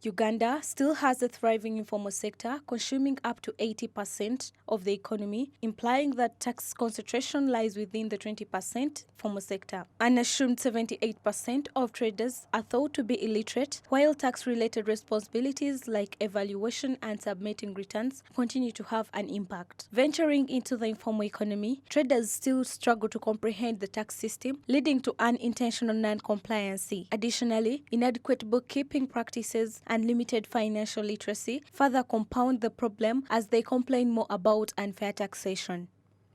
Uganda still has a thriving informal sector, consuming up to 80% of the economy, implying that tax concentration lies within the 20% formal sector. An assumed 78% of traders are thought to be illiterate, while tax-related responsibilities like evaluation and submitting returns continue to have an impact. Venturing into the informal economy, traders still struggle to comprehend the tax system, leading to unintentional non-compliance. Additionally, inadequate bookkeeping practices and limited financial literacy further compound the problem as they complain more about unfair taxation.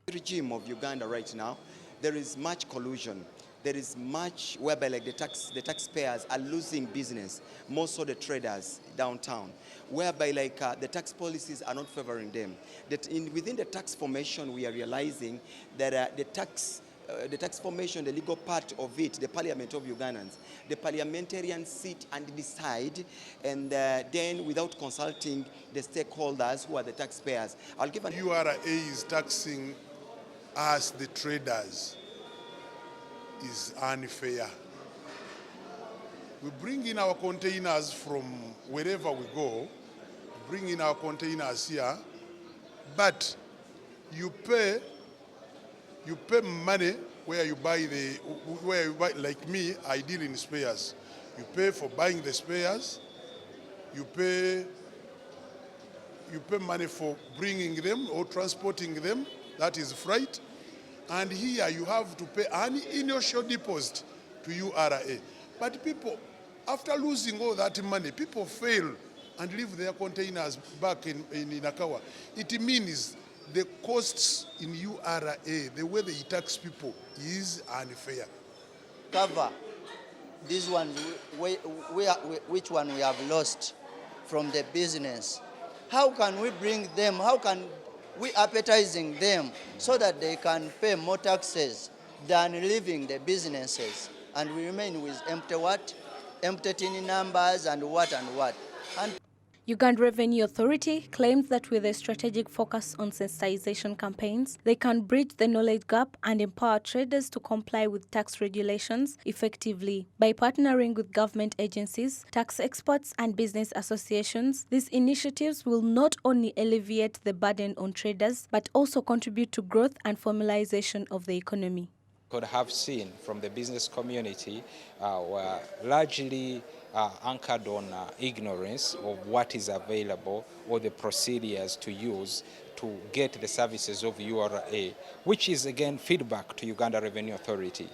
The regime of Uganda right now, there is much collusion. There is much whereby like the taxpayers are losing business, more so the traders downtown, whereby like the tax policies are not favoring them. That within the tax formation, we are realizing that the tax formation, the legal part of it, the parliament of Ugandans, the parliamentarians sit and decide, and then without consulting the stakeholders who are the taxpayers. I'll give an URA is taxing us, the traders, is unfair. We bring in our containers from wherever we go, bring in our containers here, but you pay money where you buy like me, I deal in spares. You pay for buying the spares, you pay money for bringing them or transporting them, that is freight. And here you have to pay an initial deposit to URA. But people, after losing all that money, people fail and leave their containers back in Akawa. It means the costs in URA, the way they tax people, is unfair. Cover these ones, which one we have lost from the business. How can we bring them? How can we appetizing them so that they can pay more taxes than leaving the businesses, and we remain with empty tin numbers and what. And Uganda Revenue Authority claims that with a strategic focus on sensitization campaigns, they can bridge the knowledge gap and empower traders to comply with tax regulations effectively. By partnering with government agencies, tax experts and business associations, these initiatives will not only alleviate the burden on traders, but also contribute to growth and formalization of the economy. Could have seen from the business community were largely anchored on ignorance of what is available or the procedures to use to get the services of URA, which is again feedback to Uganda Revenue Authority.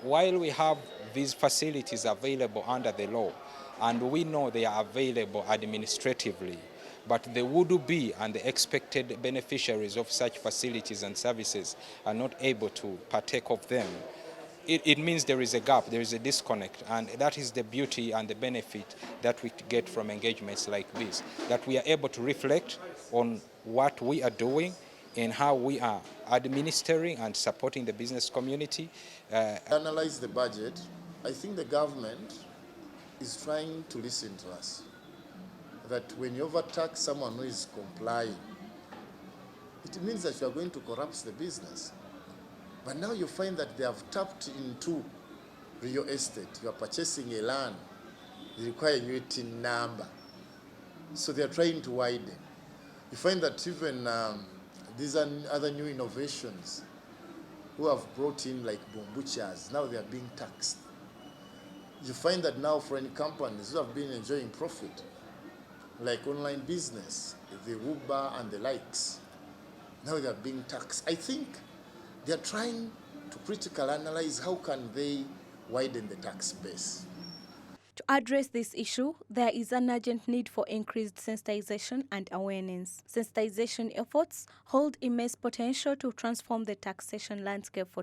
While we have these facilities available under the law, and we know they are available administratively, but the would-be and the expected beneficiaries of such facilities and services are not able to partake of them, it means there is a gap, there is a disconnect, and that is the beauty and the benefit that we get from engagements like this, that we are able to reflect on what we are doing and how we are administering and supporting the business community. Analyze the budget. I think the government is trying to listen to us. That when you overtax someone who is complying, it means that you are going to corrupt the business. But now you find that they have tapped into real estate. You are purchasing a land, they require a tin number. So they are trying to widen. You find that even these are other new innovations who have brought in like bombuchas, now they are being taxed. You find that now foreign companies who have been enjoying profit, like online business, the Uber and the likes, now they are being taxed. I think they are trying to critically analyze how can they widen the tax base. To address this issue, there is an urgent need for increased sensitization and awareness. Sensitization efforts hold immense potential to transform the taxation landscape for